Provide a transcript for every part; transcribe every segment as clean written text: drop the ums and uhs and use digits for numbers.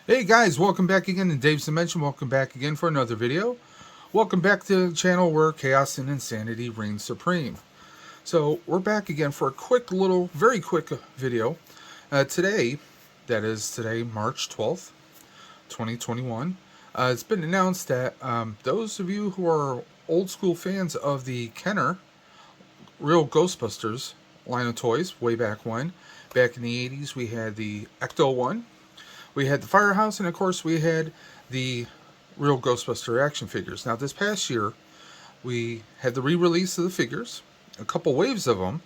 Hey guys, welcome back again to Dave's Dimension. Welcome back again for another video. Welcome back to the channel where chaos and insanity reign supreme. So we're back again for a very quick video. Today, that is today, March 12th, 2021. It's been announced that those of you who are old school fans of the Kenner Real Ghostbusters line of toys way back when, back in the 80s, we had the ECTO-1. We had the Firehouse, and of course we had the Real Ghostbuster action figures. Now this past year, we had the re-release of the figures, a couple waves of them.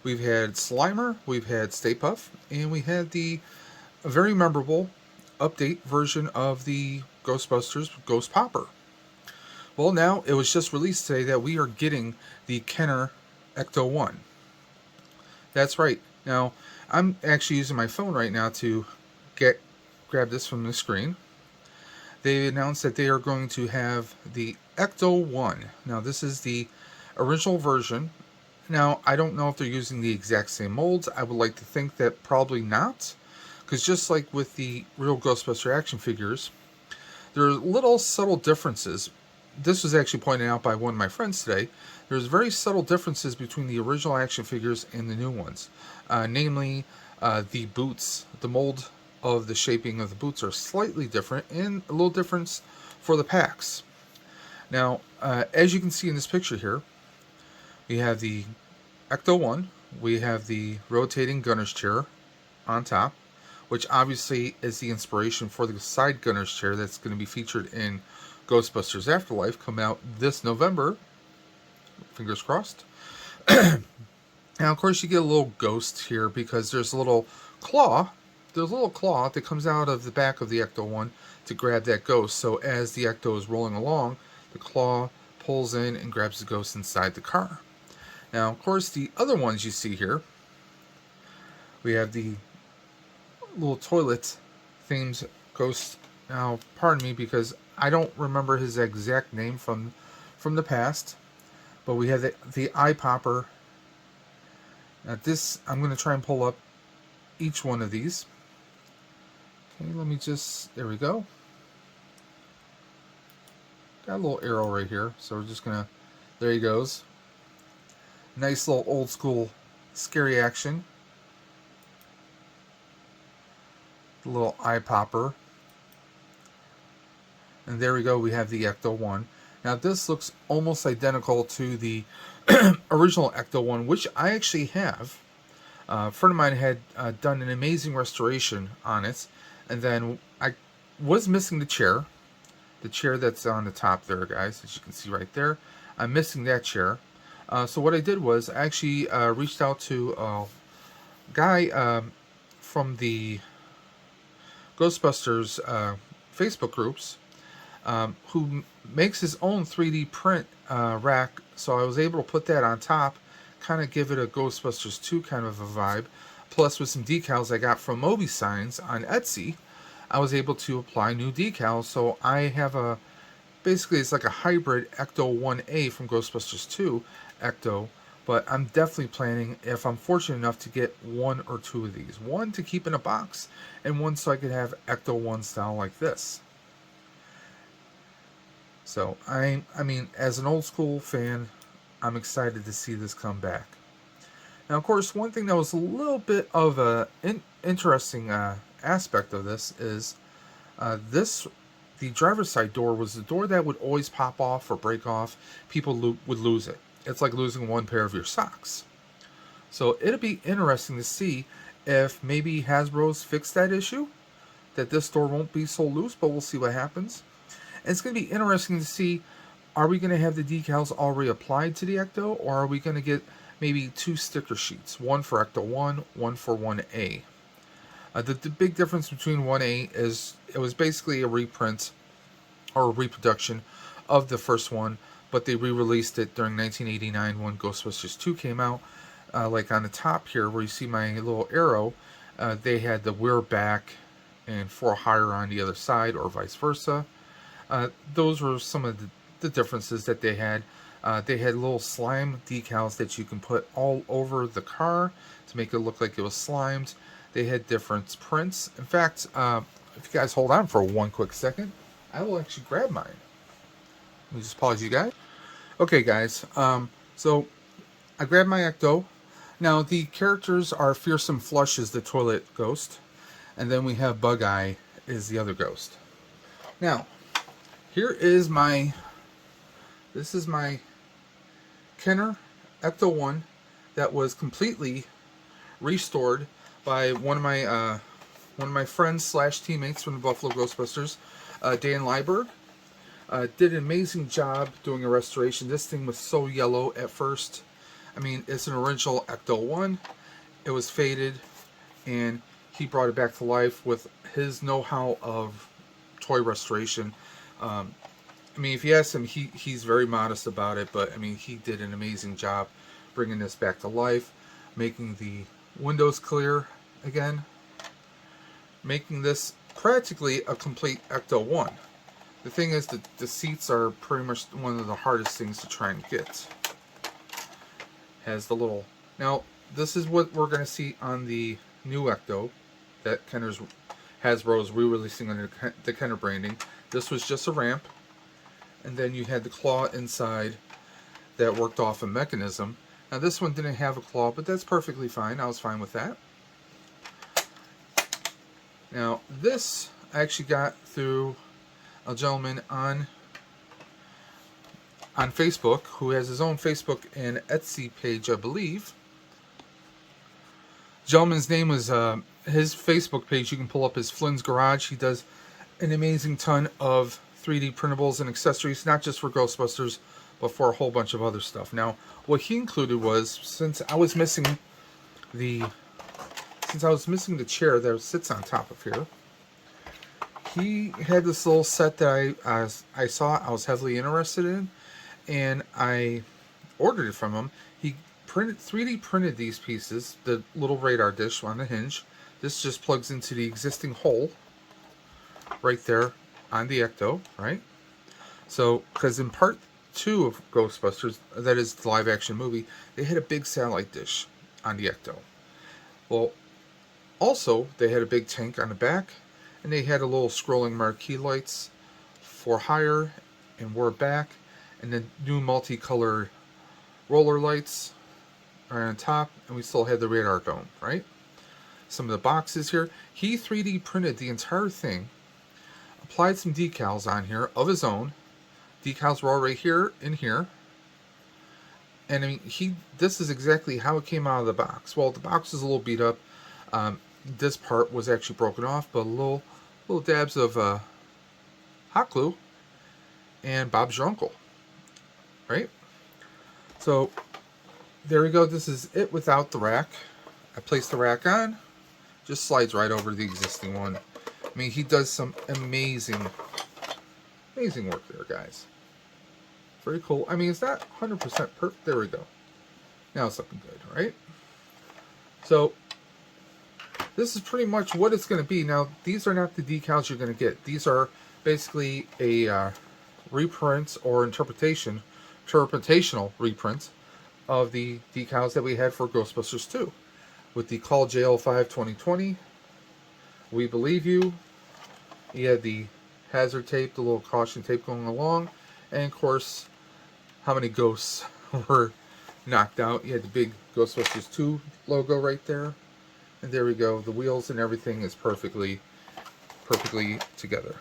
We've had Slimer, we've had Stay Puft, and we had the very memorable update version of the Ghostbusters Ghost Popper. Well, now it was just released today that we are getting the Kenner ECTO-1. That's right. Now, I'm actually using my phone right now to grab this from the screen. They announced that they are going to have the ECTO-1. Now this is the original version. Now I don't know if they're using the exact same molds. I would like to think that probably not, because just like with the Real Ghostbuster action figures, there are little subtle differences. This was actually pointed out by one of my friends today. There's very subtle differences between the original action figures and the new ones. Namely, the boots, the mold of the shaping of the boots are slightly different, and a little difference for the packs. Now, as you can see in this picture here, we have the ECTO-1, we have the rotating gunner's chair on top, which obviously is the inspiration for the side gunner's chair that's going to be featured in Ghostbusters Afterlife, coming out this November. Fingers crossed. Now, of course, you get a little ghost here because there's a little claw. There's a little claw that comes out of the back of the ECTO-1 to grab that ghost. So as the ECTO is rolling along, the claw pulls in and grabs the ghost inside the car. Now, of course, the other ones you see here, we have the little toilet themed ghost. Now, pardon me because I don't remember his exact name from the past, but we have the eye popper. Now this, I'm going to try and pull up each one of these. Okay, let me just, there we go. Got a little arrow right here, so we're just gonna, there he goes. Nice little old school scary action. The little eye popper. And there we go, we have the ECTO-1. Now this looks almost identical to the original ECTO-1, which I actually have. A friend of mine had done an amazing restoration on it, and then I was missing the chair that's on the top there, guys, as you can see right there. I'm missing that chair. So what I did was I actually reached out to a guy from the Ghostbusters Facebook groups who makes his own 3D print rack, so I was able to put that on top, kind of give it a Ghostbusters 2 kind of a vibe. Plus, with some decals I got from Moby Signs on Etsy, I was able to apply new decals. So I have basically it's like a hybrid ECTO-1A from Ghostbusters 2 ECTO. But I'm definitely planning, if I'm fortunate enough, to get one or two of these. One to keep in a box, and one so I could have ECTO-1 style like this. So, I mean, as an old school fan, I'm excited to see this come back. Now, of course, one thing that was a little bit of an interesting aspect of this is the driver's side door was the door that would always pop off or break off. People would lose it. It's like losing one pair of your socks. So it'll be interesting to see if maybe Hasbro's fixed that issue, that this door won't be so loose, but we'll see what happens. And it's going to be interesting to see, are we going to have the decals already applied to the ECTO, or are we going to get maybe two sticker sheets, one for ECTO-1, one for 1A. The big difference between 1A is it was basically a reprint or a reproduction of the first one, but they re-released it during 1989 when Ghostbusters 2 came out. Like on the top here where you see my little arrow, they had the "We're Back" and "For Hire" on the other side, or vice versa. Those were some of the differences that they had. They had little slime decals that you can put all over the car to make it look like it was slimed. They had different prints. In fact, if you guys hold on for one quick second, I will actually grab mine. Let me just pause you guys. Okay, guys. So I grabbed my Ecto. Now the characters are Fearsome Flush is the toilet ghost, and then we have Bug Eye is the other ghost. Now, here is my. This is my Kenner ECTO-1 that was completely restored by one of my friends slash teammates from the Buffalo Ghostbusters, Dan Lieberg. Did an amazing job doing a restoration. This thing was so yellow at first. I mean, it's an original ECTO-1. It was faded, and he brought it back to life with his know-how of toy restoration. I mean, if you ask him, he's very modest about it, but I mean, he did an amazing job bringing this back to life, making the windows clear again, making this practically a complete ECTO-1. The thing is that the seats are pretty much one of the hardest things to try and get. Has the little... Now, this is what we're going to see on the new Ecto that Hasbro is re-releasing under the Kenner branding. This was just a ramp, and then you had the claw inside that worked off a mechanism. Now this one didn't have a claw, but that's perfectly fine. I was fine with that. Now this I actually got through a gentleman on Facebook who has his own Facebook and Etsy page, I believe. Gentleman's name was his Facebook page. You can pull up his Flynn's Garage. He does an amazing ton of 3D printables and accessories, not just for Ghostbusters, but for a whole bunch of other stuff. Now, what he included was, since I was missing the chair that sits on top of here, he had this little set that I saw I was heavily interested in, and I ordered it from him. He 3D printed these pieces, the little radar dish on the hinge. This just plugs into the existing hole right there on the Ecto, right? So, because in part 2 of Ghostbusters, that is the live action movie, they had a big satellite dish on the Ecto. Well, also, they had a big tank on the back, and they had a little scrolling marquee lights for hire and were back, and then new multicolored roller lights are on top, and we still had the radar dome, right? Some of the boxes here. He 3D printed the entire thing, applied some decals on here of his own. Decals were already here and here. And I mean, this is exactly how it came out of the box. Well, the box is a little beat up. This part was actually broken off, but little dabs of hot glue and Bob's your uncle, right? So there we go. This is it without the rack. I placed the rack on. Just slides right over the existing one. I mean, he does some amazing work there, guys. Very cool. I mean, it's not 100% perfect. There we go. Now it's looking good, right? So this is pretty much what it's going to be. Now, these are not the decals you're going to get. These are basically a reprint or interpretational reprint of the decals that we had for Ghostbusters 2. With the Call JL5 2020, We Believe You. You had the hazard tape, the little caution tape going along, and of course, how many ghosts were knocked out. You had the big Ghostbusters 2 logo right there. And there we go. The wheels and everything is perfectly together.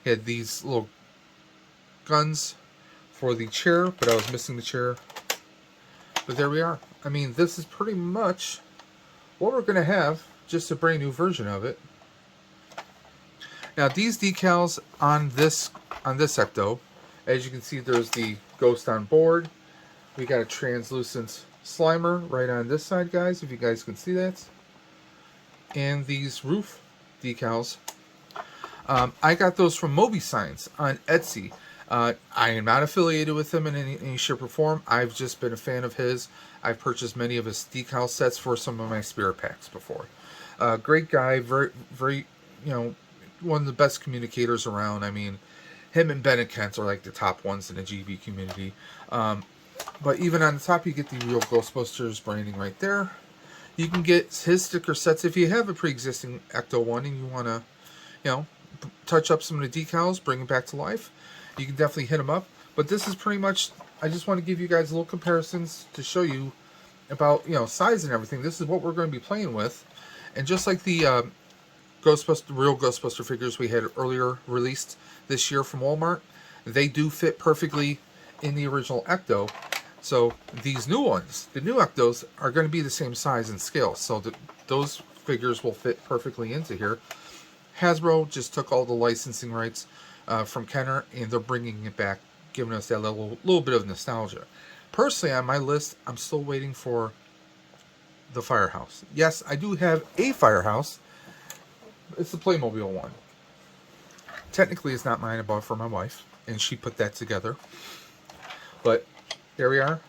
You had these little guns for the chair, but I was missing the chair. But there we are. I mean, this is pretty much what we're going to have, just a brand new version of it. Now, these decals on this Ecto, as you can see, there's the ghost on board. We got a translucent Slimer right on this side, guys, if you guys can see that. And these roof decals, I got those from Moby Signs on Etsy. I am not affiliated with him in any shape or form. I've just been a fan of his. I've purchased many of his decal sets for some of my spirit packs before. Great guy, very, one of the best communicators around. I mean, him and Ben and Kent are like the top ones in the GB community. But even on the top, you get the real Ghostbusters branding right there. You can get his sticker sets if you have a pre-existing Ecto-1 and you want to, you know, touch up some of the decals, bring it back to life, you can definitely hit them up. But this is pretty much, I just want to give you guys little comparisons to show you about, size and everything. This is what we're going to be playing with. And just like the real Ghostbuster figures we had earlier released this year from Walmart, they do fit perfectly in the original Ecto. So these new ones, the new Ectos, are going to be the same size and scale. So those figures will fit perfectly into here. Hasbro just took all the licensing rights from Kenner, and they're bringing it back, giving us that little bit of nostalgia. Personally, on my list, I'm still waiting for the Firehouse. Yes, I do have a Firehouse. It's the Playmobil one. Technically, it's not mine. I bought it for my wife, and she put that together. But there we are.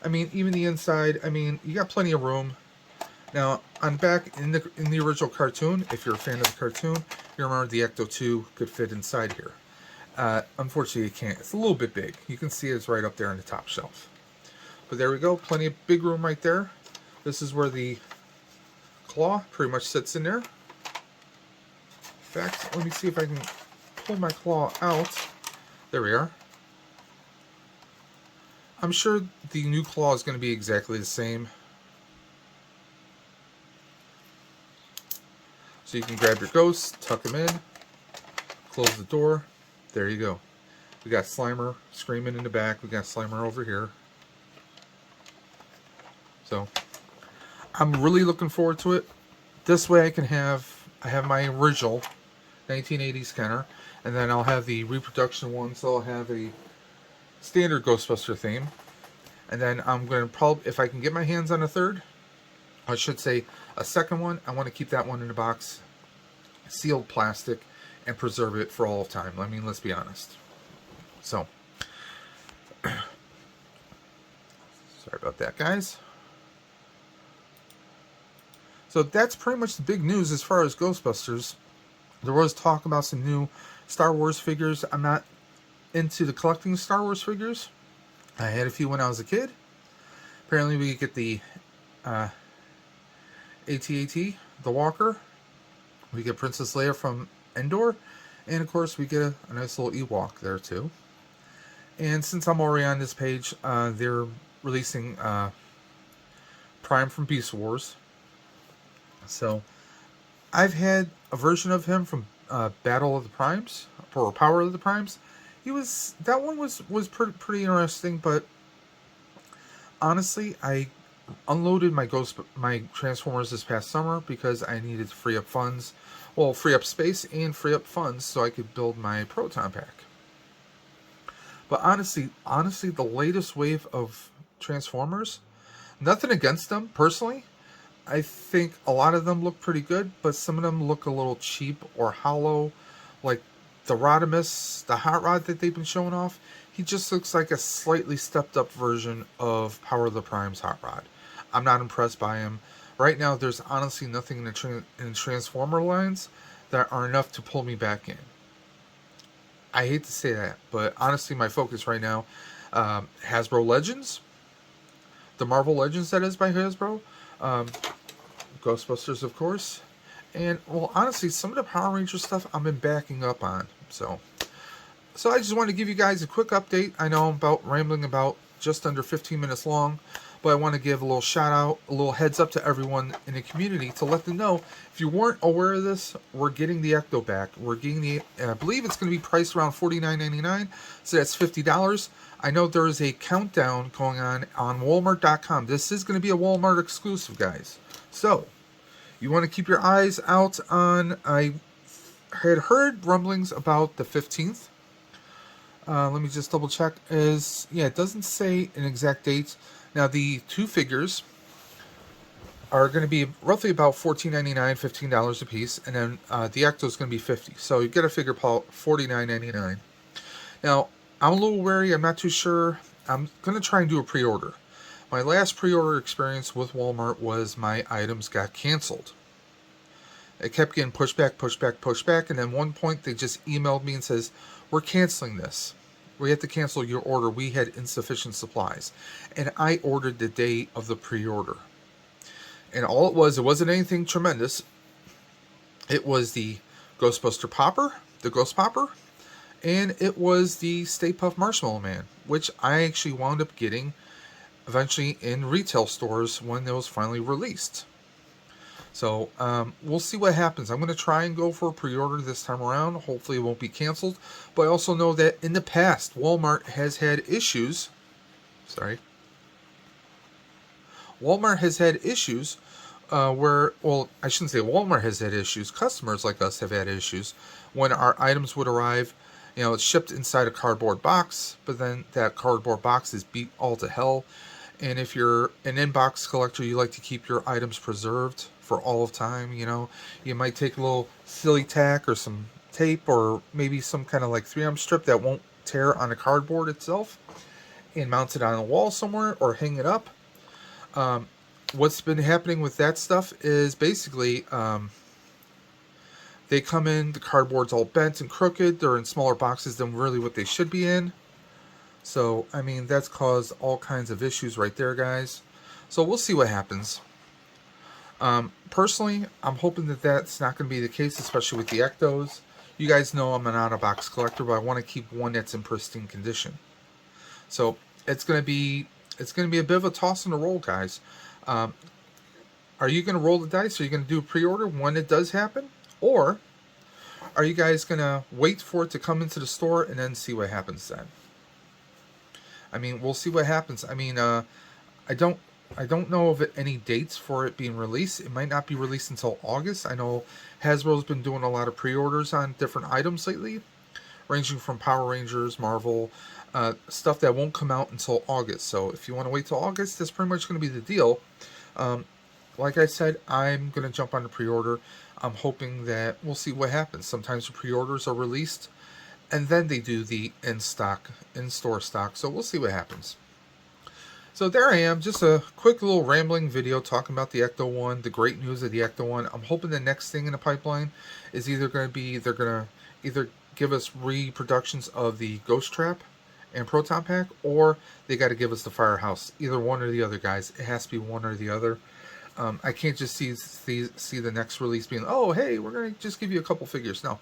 I mean, even the inside, I mean, you got plenty of room. Now, on back in the original cartoon, if you're a fan of the cartoon, you remember the Ecto-2 could fit inside here. Unfortunately, it can't. It's a little bit big. You can see it's right up there on the top shelf. But there we go. Plenty of big room right there. This is where the claw pretty much sits in there. In fact, let me see if I can pull my claw out. There we are. I'm sure the new claw is going to be exactly the same. So you can grab your ghosts, tuck them in, close the door. There you go. We got Slimer screaming in the back. We got Slimer over here. So I'm really looking forward to it. This way I have my original 1980s Kenner, and then I'll have the reproduction one, so I'll have a standard Ghostbuster theme. And then I'm going to probably, if I can get my hands on a third, I should say a second one, I want to keep that one in the box, sealed plastic, and preserve it for all of time. I mean, let's be honest. So, sorry about that, guys. So that's pretty much the big news as far as Ghostbusters. There was talk about some new Star Wars figures. I'm not into the collecting Star Wars figures. I had a few when I was a kid. Apparently we get the AT-AT, the Walker. We get Princess Leia from Endor. And of course we get a nice little Ewok there too. And since I'm already on this page, they're releasing Prime from Beast Wars. So I've had a version of him from Battle of the Primes, or Power of the Primes. That one was pretty interesting, but honestly, I unloaded my Transformers this past summer because I needed to free up funds. Well, free up space and free up funds so I could build my Proton Pack. But honestly, the latest wave of Transformers, nothing against them personally. I think a lot of them look pretty good, but some of them look a little cheap or hollow. Like the Rodimus, the Hot Rod that they've been showing off, he just looks like a slightly stepped up version of Power of the Prime's Hot Rod. I'm not impressed by him. Right now, there's honestly nothing in the Transformer lines that are enough to pull me back in. I hate to say that, but honestly, my focus right now, Hasbro Legends, the Marvel Legends that is by Hasbro, Ghostbusters, of course, and, well, honestly, some of the Power Ranger stuff I've been backing up on, so I just want to give you guys a quick update. I know I'm rambling about just under 15 minutes long, but I want to give a little shout out, a little heads up to everyone in the community to let them know, if you weren't aware of this, we're getting the Ecto back. We're getting I believe it's going to be priced around $49.99, so that's $50. I know there is a countdown going on Walmart.com. This is going to be a Walmart exclusive, guys. So, you want to keep your eyes out on, I had heard rumblings about the 15th. Let me just double check. It doesn't say an exact date. Now, the two figures are going to be roughly about $14.99, $15 a piece, and then the Ecto is going to be $50. So you get a figure $49.99. Now, I'm a little wary. I'm not too sure. I'm going to try and do a pre-order. My last pre-order experience with Walmart was my items got canceled. It kept getting pushed back, and then one point they just emailed me and says, "We're canceling this. We have to cancel your order. We had insufficient supplies." And I ordered the day of the pre-order. And all it wasn't anything tremendous. It was the Ghostbuster Popper, the Ghost Popper, and it was the Stay Puft Marshmallow Man, which I actually wound up getting eventually in retail stores when it was finally released. So we'll see what happens. I'm going to try and go for a pre-order this time around. Hopefully it won't be canceled. But I also know that in the past, Walmart has had issues. Walmart has had issues where, well, I shouldn't say Walmart has had issues. Customers like us have had issues when our items would arrive. You know, it's shipped inside a cardboard box, but then that cardboard box is beat all to hell. And if you're an inbox collector, you like to keep your items preserved for all of time. You know, you might take a little silly tack or some tape or maybe some kind of like 3M strip that won't tear on the cardboard itself and mount it on a wall somewhere or hang it up. What's been happening with that stuff is basically they come in, the cardboard's all bent and crooked. They're in smaller boxes than really what they should be in. So, I mean, that's caused all kinds of issues right there, guys. So we'll see what happens. Personally, I'm hoping that that's not going to be the case, especially with the Ectos. You guys know I'm an out-of-box collector, but I want to keep one that's in pristine condition. So it's going to be a bit of a toss and a roll, guys. Are you going to roll the dice? Are you going to do a pre-order when it does happen? Or are you guys going to wait for it to come into the store and then see what happens then? I mean, we'll see what happens. I mean, I don't know of any dates for it being released. It might not be released until August. I know Hasbro's been doing a lot of pre-orders on different items lately, ranging from Power Rangers, Marvel, stuff that won't come out until August. So if you want to wait till August, that's pretty much going to be the deal. Like I said, I'm going to jump on the pre-order. I'm hoping that we'll see what happens. Sometimes the pre-orders are released and then they do the in-store stock. So we'll see what happens. So there I am, just a quick little rambling video talking about the ECTO-1, the great news of the ECTO-1. I'm hoping the next thing in the pipeline is either going to be, they're going to either give us reproductions of the Ghost Trap and Proton Pack, or they got to give us the Firehouse. Either one or the other, guys. It has to be one or the other. I can't just see the next release being, oh, hey, we're going to just give you a couple figures. No,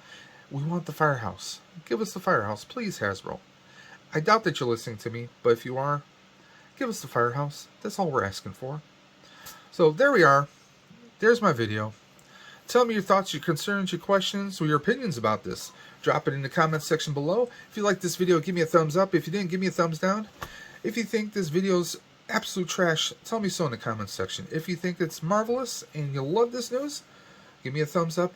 we want the Firehouse. Give us the Firehouse, please, Hasbro. I doubt that you're listening to me, but if you are, give us the Firehouse. That's all we're asking for. So there we are. There's my video. Tell me your thoughts, your concerns, your questions, or your opinions about this. Drop it in the comments section below. If you like this video, give me a thumbs up. If you didn't, give me a thumbs down. If you think this video's absolute trash, tell me so in the comments section. If you think it's marvelous and you love this news, give me a thumbs up.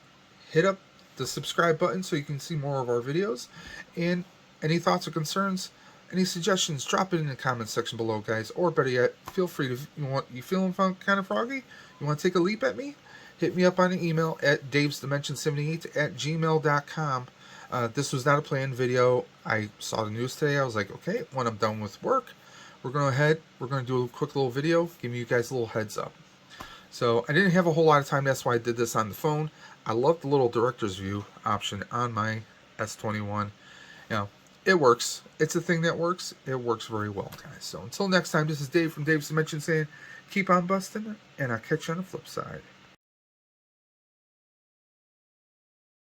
Hit up the subscribe button so you can see more of our videos. And any thoughts or concerns, any suggestions, drop it in the comments section below, guys. Or better yet, feel free to, you feeling kind of froggy? You want to take a leap at me? Hit me up on an email at davesdimension78@gmail.com. This was not a planned video. I saw the news today. I was like, okay, when I'm done with work, we're going to do a quick little video, giving you guys a little heads up. So I didn't have a whole lot of time. That's why I did this on the phone. I love the little director's view option on my S21. You know, it works. It's a thing that works. It works very well, guys. So until next time, this is Dave from Dave's Dimension saying, keep on busting, and I'll catch you on the flip side.